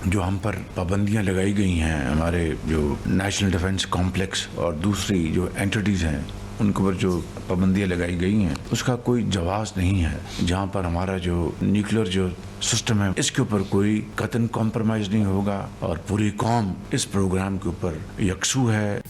जो हम पर पाबंदियां लगाई गई हैं, हमारे जो नेशनल डिफेंस कॉम्प्लेक्स और दूसरी जो एंटिटीज़ हैं उनके ऊपर जो पाबंदियां लगाई गई हैं, उसका कोई जवाब नहीं है। जहाँ पर हमारा जो न्यूक्लियर जो सिस्टम है, इसके ऊपर कोई कतन कॉम्प्रोमाइज़ नहीं होगा और पूरी कौम इस प्रोग्राम के ऊपर यकसू है।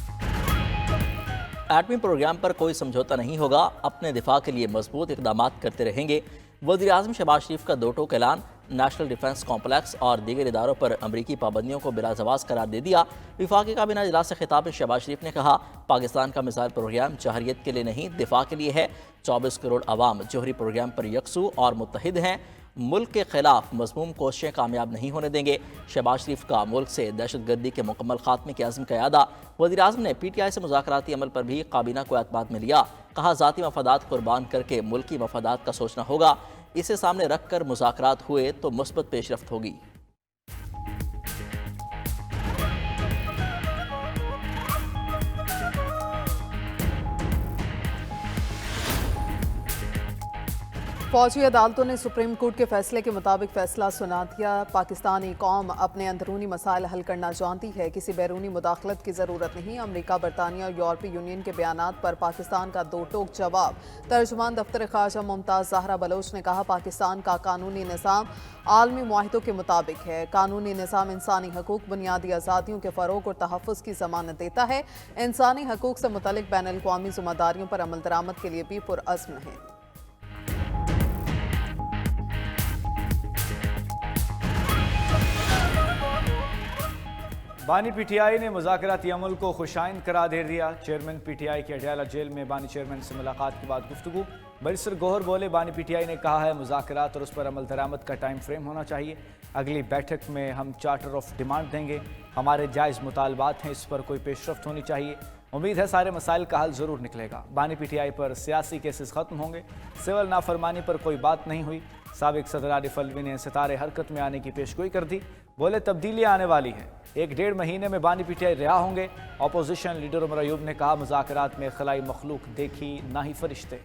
एटमी प्रोग्राम पर कोई समझौता नहीं होगा, अपने दिफा के लिए मजबूत इकदाम करते रहेंगे। वज़ीर-ए-आज़म शहबाज शरीफ का दो टोक ऐलान, नेशनल डिफेंस कॉम्प्लेक्स और दीगर इदारों पर अमरीकी पाबंदियों को बिलाजवाज़ करार दे दिया। विफाकी काबीना इजलास से खिताब में शहबाज शरीफ ने कहा, पाकिस्तान का मिसाइल प्रोग्राम जहरियत के लिए नहीं, दिफा के लिए है। 24 करोड़ अवाम जौहरी प्रोग्राम पर यकसू और मुत्तहिद हैं। मुल्क के खिलाफ मज़मूम कोशिशें कामयाब नहीं होने देंगे। शहबाज शरीफ का मुल्क से दहशतगर्दी के मुकम्मल खात्मे के अज़्म का यादा। वज़ीर-ए-आज़म ने PTI से मुज़ाकराती अमल पर भी काबीना को एतमाद में लिया। कहा, ज़ाती मफादात कुर्बान करके मुल्की मफादात का सोचना होगा। इसे सामने रख कर मुज़ाकरात हुए तो मुस्बत पेशरफ्त होगी। फौजी अदालतों ने सुप्रीम कोर्ट के फैसले के मुताबिक फैसला सुना दिया। पाकिस्तानी कौम अपने अंदरूनी मसाइल हल करना जानती है, किसी बैरूनी मुदाखलत की ज़रूरत नहीं। अमरीका, बरतानिया और यूरोपीय यूनियन के बयानात पर पाकिस्तान का दो टोक जवाब। तर्जुमान दफ्तर ख़ारजा मुमताज़ ज़हरा बलोच ने कहा, पाकिस्तान का कानूनी निज़ाम आलमी मुआहिदों के मुताबिक है। कानूनी निज़ाम इंसानी हकूक़, बुनियादी आज़ादियों के फ़रोग़ और तहफ़्फ़ुज़ की ज़मानत देता है। इंसानी हकूक़ से मुतल्लिक़ बैनुल अक़वामी ज़िम्मेदारियों पर अमल दरामद के लिए भी पुरअज़्म है। बानी PTI ने मुज़ाकराती अमल को खुशाइन करार दे दिया। चेयरमैन PTI की अडयाला जेल में बानी चेयरमैन से मुलाकात के बाद गुफ्तगू। बैरिस्टर गौहर बोले, बानी PTI ने कहा है मुज़ाकरात और उस पर अमल दरामद का टाइम फ्रेम होना चाहिए। अगली बैठक में हम चार्टर ऑफ डिमांड देंगे। हमारे जायज़ मुतालबात हैं, इस पर कोई पेशरफ्त होनी चाहिए। उम्मीद है सारे मसाइल का हल ज़रूर निकलेगा। बानी PTI पर सियासी केसेस ख़त्म होंगे। सिविल नाफरमानी पर कोई बात नहीं हुई। साबिक सदर आरिफ अलवी ने सितारे हरकत में आने की पेशगोई कर दी। बोले, तब्दीलियाँ आने वाली हैं, 1-1.5 महीने में बानी PTI रिहा होंगे। अपोजिशन लीडर उमर अयूब ने कहा, मुज़ाकरात में खलाई मखलूक देखी ना ही फरिश्ते।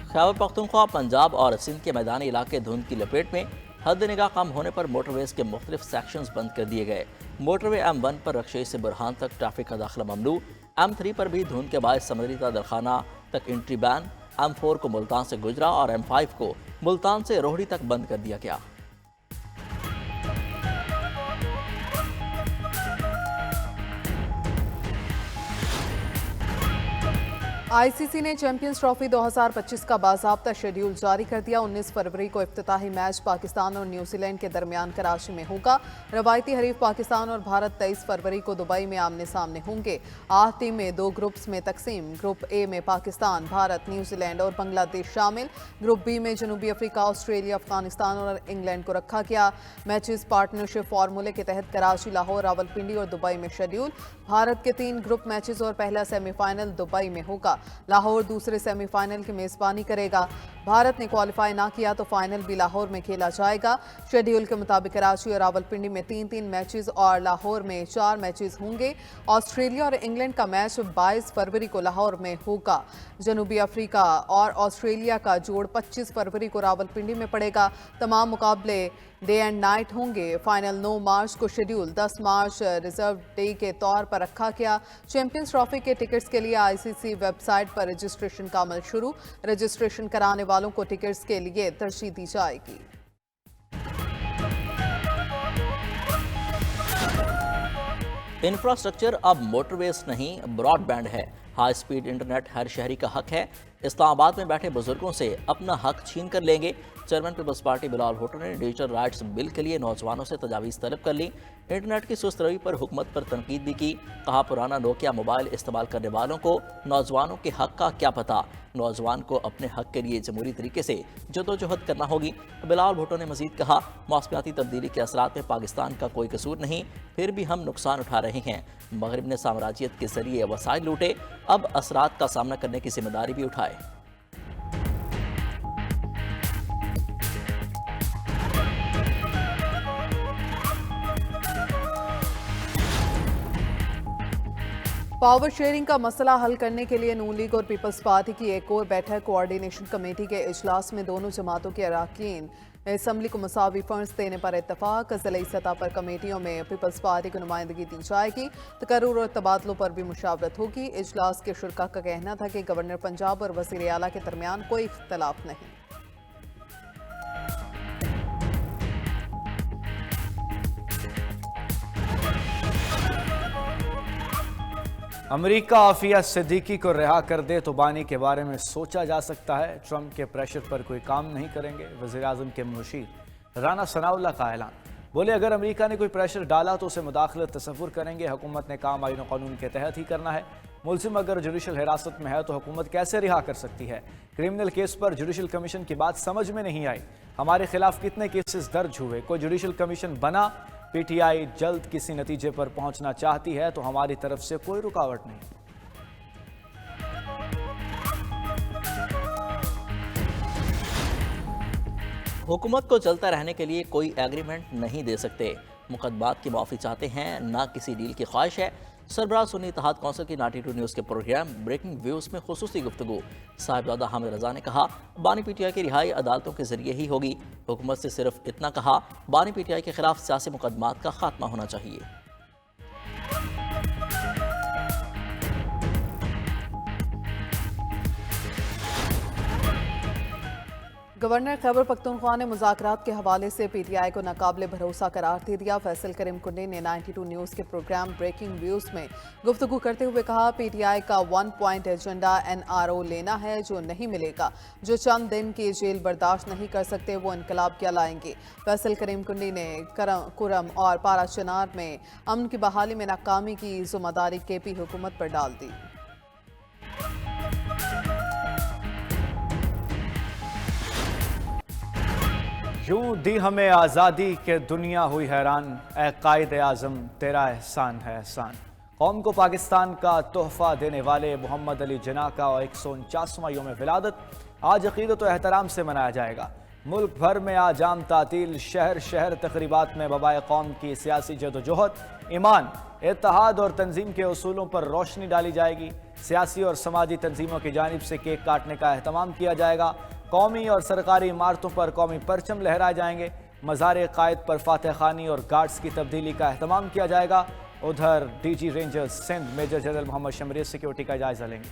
खैबर पख्तूनख्वा, पंजाब और सिंध के मैदानी इलाके धुंध की लपेट में। हद निगाह कम होने पर मोटरवेज के मुख्तलिफ सेक्शंस बंद कर दिए गए। मोटरवे M1 पर रक्षे से बुरहान तक ट्रैफिक का दाखिला ममनू। M3 पर भी धुंध के बायस समंदरी दरखाना तक एंट्री बैन। M4 को मुल्तान से गुजरा और M5 को मुल्तान से रोहड़ी तक बंद कर दिया गया। ICC ने चैंपियंस ट्रॉफी 2025 का बाज़ाब्ता शेड्यूल जारी कर दिया। 19 फरवरी को इफ्तिताही मैच पाकिस्तान और न्यूजीलैंड के दरमियान कराची में होगा। रवायती हरीफ पाकिस्तान और भारत 23 फरवरी को दुबई में आमने सामने होंगे। 8 टीमें 2 ग्रुप्स में तकसीम। ग्रुप ए में पाकिस्तान, भारत, न्यूजीलैंड और बांग्लादेश शामिल। ग्रुप बी में जनूबी अफ्रीका, ऑस्ट्रेलिया, अफगानिस्तान और इंग्लैंड को रखा गया। मैचेस पार्टनरशिप फार्मूले के तहत कराची, लाहौर, रावलपिंडी और दुबई में शेड्यूल। भारत के 3 ग्रुप मैचेस और पहला सेमीफाइनल दुबई में होगा। लाहौर दूसरे सेमीफाइनल की मेज़बानी करेगा। भारत ने क्वालिफाई ना किया तो फाइनल भी लाहौर में खेला जाएगा। शेड्यूल के मुताबिक कराची और रावलपिंडी में 3-3 मैचेस और लाहौर में 4 मैचेस होंगे। ऑस्ट्रेलिया और इंग्लैंड का मैच 22 फरवरी को लाहौर में होगा। जनूबी अफ्रीका और ऑस्ट्रेलिया का जोड़ 25 फरवरी को रावलपिंडी में पड़ेगा। तमाम मुकाबले डे एंड नाइट होंगे। फाइनल 9 मार्च को शेड्यूल। 10 मार्च रिजर्व डे के तौर पर रखा गया। चैंपियंस ट्रॉफी के टिकट्स के लिए ICC वेबसाइट पर रजिस्ट्रेशन का अमल शुरू। रजिस्ट्रेशन कराने वालों को टिकट्स के लिए तरजीह दी जाएगी। इंफ्रास्ट्रक्चर अब मोटरवेज नहीं, ब्रॉडबैंड है। हाई स्पीड इंटरनेट हर शहरी का हक है। इस्लामाबाद में बैठे बुजुर्गों से अपना हक छीन कर लेंगे। चेयरमैन पीपल्स पार्टी बिलावल भुट्टो ने डिजिटल राइट्स बिल के लिए नौजवानों से तजावीज़ तलब कर ली। इंटरनेट की सुस्त रवि पर हुकूमत पर तनकीद भी की। कहा, पुराना नोकिया मोबाइल इस्तेमाल करने वालों को नौजवानों के हक का क्या पता। नौजवान को अपने हक के लिए जमहूरी तरीके से जदोजहद करना होगी। बिलावल भुट्टो ने मजीद कहा, मौसमियाती तब्दीली के असरात में पाकिस्तान का कोई कसूर नहीं, फिर भी हम नुकसान उठा रहे हैं। मगरिब ने साम्राज्यत के जरिए वसाइल लूटे, अब असरात का सामना करने की जिम्मेदारी भी उठाए। पावर शेयरिंग का मसला हल करने के लिए नून लीग और पीपल्स पार्टी की एक और बैठक कोऑर्डिनेशन कमेटी के इजलास में दोनों जमातों के अरकान असम्बली को मसावी फंड्स देने पर इत्तफाक। ज़िली सतह पर कमेटियों में पीपल्स पार्टी को नुमाइंदगी दी जाएगी। तकर्रुर और तबादलों पर भी मुशावरत होगी। इजलास के शुरका का कहना था कि गवर्नर पंजाब और वज़ीर आला के दरमियान कोई इख्तलाफ नहीं। अमेरिका आफिया सिद्दीकी को रिहा कर दे तो बानी के बारे में सोचा जा सकता है। ट्रंप के प्रेशर पर कोई काम नहीं करेंगे। वज़ीर आज़म के मुशीर राना सनाउल्लाह का ऐलान। बोले अगर अमेरिका ने कोई प्रेशर डाला तो उसे मुदाखलत तसव्वुर करेंगे। हुकूमत ने काम आईन कानून के तहत ही करना है। मुलजिम अगर जुडिशल हिरासत में है तो हुकूमत कैसे रिहा कर सकती है। क्रिमिनल केस पर जुडिशल कमीशन की बात समझ में नहीं आई। हमारे खिलाफ कितने केसेस दर्ज हुए, कोई जुडिशल कमीशन बना। पीटीआई जल्द किसी नतीजे पर पहुंचना चाहती है तो हमारी तरफ से कोई रुकावट नहीं। हुकूमत को चलता रहने के लिए कोई एग्रीमेंट नहीं दे सकते। मुकदमात की माफ़ी चाहते हैं, ना किसी डील की ख्वाहिश है। सरबराह सुन्नी इत्तेहाद कौंसिल की 92 न्यूज़ के प्रोग्राम ब्रेकिंग व्यूज़ में खुसूसी गुफ्तगू। साहिबजादा हामिद रजा ने कहा बानी पीटीआई की रिहाई अदालतों के जरिए ही होगी। हुकूमत से सिर्फ इतना कहा बानी पीटीआई के खिलाफ सियासी मुकदमात का खात्मा होना चाहिए। गवर्नर खैबर पख्तूनख्वा ने मुज़ाकरात के हवाले से पीटीआई को नाकाबिले भरोसा करार दे दिया। फैसल करीम कुंडी ने 92 न्यूज़ के प्रोग्राम ब्रेकिंग व्यूज़ में गुफ्तगू करते हुए कहा पीटीआई का 1 पॉइंट एजेंडा एनआरओ लेना है जो नहीं मिलेगा। जो चंद दिन की जेल बर्दाश्त नहीं कर सकते वो इनकलाब क्या लाएंगे। फैसल करीम कुंडी ने कुरम और पारा चनार में अमन की बहाली में नाकामी की जिम्मेदारी केपी हुकूमत पर डाल दी। यूं दी हमें आज़ादी के दुनिया हुई हैरान, ए कायद आज़म तेरा एहसान है एहसान। कौम को पाकिस्तान का तोहफा देने वाले मोहम्मद अली जिन्ना का 149वां यौम विलादत आज अक़ीदत व एहतराम से मनाया जाएगा। मुल्क भर में आज जाम तातील, शहर शहर तकरीबात में बबाए कौम की सियासी जदोजहद, ईमान, इत्तेहाद और तंजीम के उसूलों पर रोशनी डाली जाएगी। सियासी और समाजी तंजीमों की जानिब से केक काटने का एहतमाम किया जाएगा। कौमी और सरकारी इमारतों पर कौमी परचम लहराए जाएंगे। मज़ार कायद पर फातह खानी और गार्ड्स की तब्दीली का एहतमाम किया जाएगा। उधर DG rangers Sindh major general Mohammad शमरीर सिक्योरिटी का जायजा लेंगे।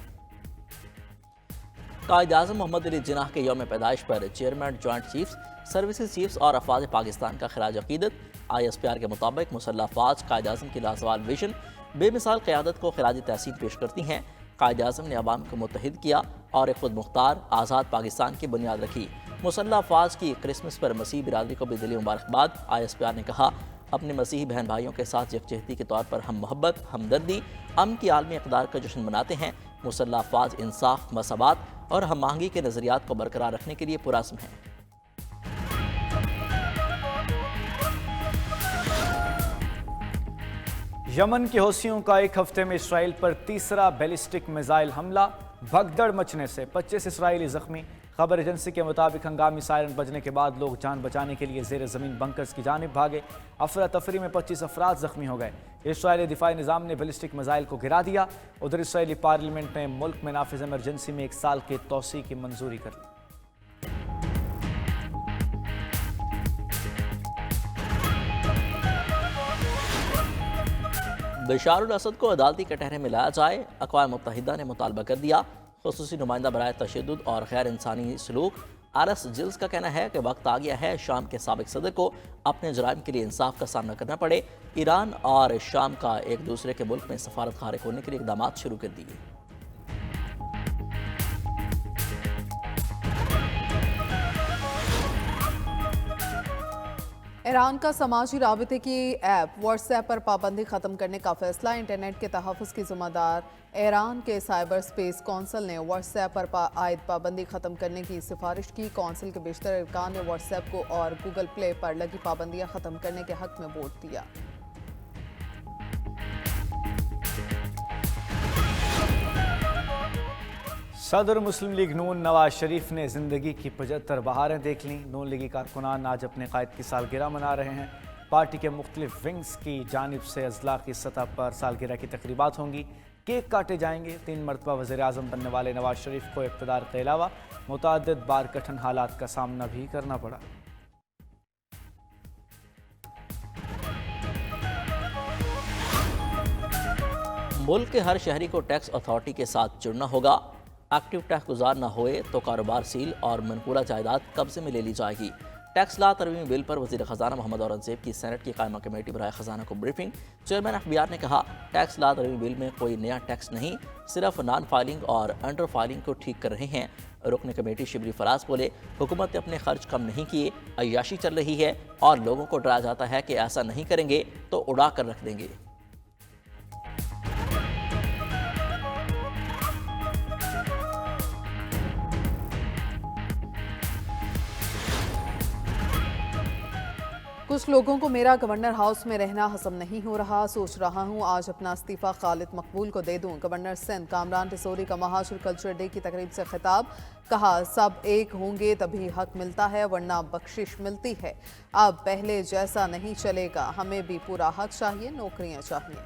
कायद आज़म मोहम्मद अली जिन्ना के यौम पैदाइश पर chairman joint chiefs, services chiefs और अफवाज पाकिस्तान का खिराज अकीदत। ISPR के मुताबिक मुसल्लह अफवाज कायद आज़म की लाजवाल विजन, बेमिसाल क़यादत को खिराज तहसीन पेश करती हैं। कायद आज़म ने अवाम को मुत्तहिद किया और एक खुद मुख्तार आज़ाद पाकिस्तान की बुनियाद रखी। मुसल्लह अफवाज की क्रिसमस पर मसीह बिरादरी को भी दिली मुबारकबाद। ISPR ने कहा अपने मसीही बहन भाइयों के साथ यकजहती के तौर पर हम मोहब्बत, हमदर्दी, अमन की आलमी इक़दार का जश्न मनाते हैं। मुसल्लह अफवाज इंसाफ, मसावात और हम आहंगी के नज़रियात को बरकरार रखने के लिए पुरअज़्म हैं। यमन के हौसियों का एक हफ्ते में इसराइल पर तीसरा बैलिस्टिक मिसाइल हमला, भगदड़ मचने से 25 इसराइली जख्मी। खबर एजेंसी के मुताबिक हंगामी सायरन बजने के बाद लोग जान बचाने के लिए जेर ज़मीन बंकर्स की जानिब भागे। अफरा तफरी में 25 अफराद जख्मी हो गए। इसराइली दिफाई निज़ाम ने बैलिस्टिक मिसाइल को गिरा दिया। उधर इसराइली पार्लियामेंट ने मुल्क में नाफिज इमरजेंसी में 1 साल के तोसी की मंजूरी कर दी। बशार अल असद को अदालती कटहरे में लाया जाए, अक़वाम मुत्तहिदा ने मुतालबा कर दिया। खुसूसी नुमाइंदा बराए तशद्दुद और गैर इंसानी सलूक आरएस जिल्स का कहना है कि वक्त आ गया है शाम के साबिक सदर को अपने जराइम के लिए इंसाफ का सामना करना पड़े। ईरान और शाम का एक दूसरे के मुल्क में सफारत खारिज होने के लिए इक़दामात शुरू कर दिए। ईरान का समाजी राबते की ऐप व्हाट्सएप पर पाबंदी ख़त्म करने का फैसला। इंटरनेट के तहफ़्फ़ुज़ की ज़िम्मेदार ईरान के साइबर स्पेस कौंसिल ने व्हाट्सएप पर आयद पाबंदी ख़त्म करने की सिफारिश की। कौंसिल के बेशतर अरकान ने व्हाट्सएप को और गूगल प्ले पर लगी पाबंदियाँ ख़त्म करने के हक़ में वोट दिया। सदर मुस्लिम लीग नून नवाज शरीफ ने ज़िंदगी की 75 बहारें देख लीं। नून लीगी कारकुनान आज अपने कायद की सालगिरह मना रहे हैं। पार्टी के मुख्तलिफ विंग्स की जानिब से अजला की सतह पर सालगिरह की तकरीबात होंगी, केक काटे जाएंगे। 3 मरतबा वज़ीर आज़म बनने वाले नवाज शरीफ को इक़्तिदार के अलावा मुतअद्दिद बार कठिन हालात का सामना भी करना पड़ा। मुल्क के हर शहरी को टैक्स अथॉरिटी के साथ जुड़ना होगा। एक्टिव टैक्स गुजार न होए तो कारोबार सील और मनकूला जायदाद कब्जे में ले ली जाएगी। टैक्स ला तरमीमी बिल पर वज़ीर ख़जाना मोहम्मद औरंगज़ेब की सेनेट की कायमा कमेटी बराए ख़जाना को ब्रीफिंग। चेयरमैन FBR ने कहा, टैक्स ला तरमीमी बिल में कोई नया टैक्स नहीं, सिर्फ नॉन फाइलिंग और अंडर फाइलिंग को ठीक कर रहे हैं। रुकन कमेटी शिबली फराज बोले, हुकूमत ने अपने खर्च कम नहीं किए, अय्याशी चल रही है और लोगों को डराया जाता है कि ऐसा नहीं करेंगे तो उड़ा कर रख देंगे। कुछ लोगों को मेरा गवर्नर हाउस में रहना हजम नहीं हो रहा, सोच रहा हूं आज अपना इस्तीफा खालिद मकबूल को दे दूं। गवर्नर सिंध कामरान टिसोरी का महाशुर कल्चर डे की तकरीब से खिताब, कहा सब एक होंगे तभी हक मिलता है वरना बख्शिश मिलती है। अब पहले जैसा नहीं चलेगा, हमें भी पूरा हक चाहिए, नौकरियां चाहिए।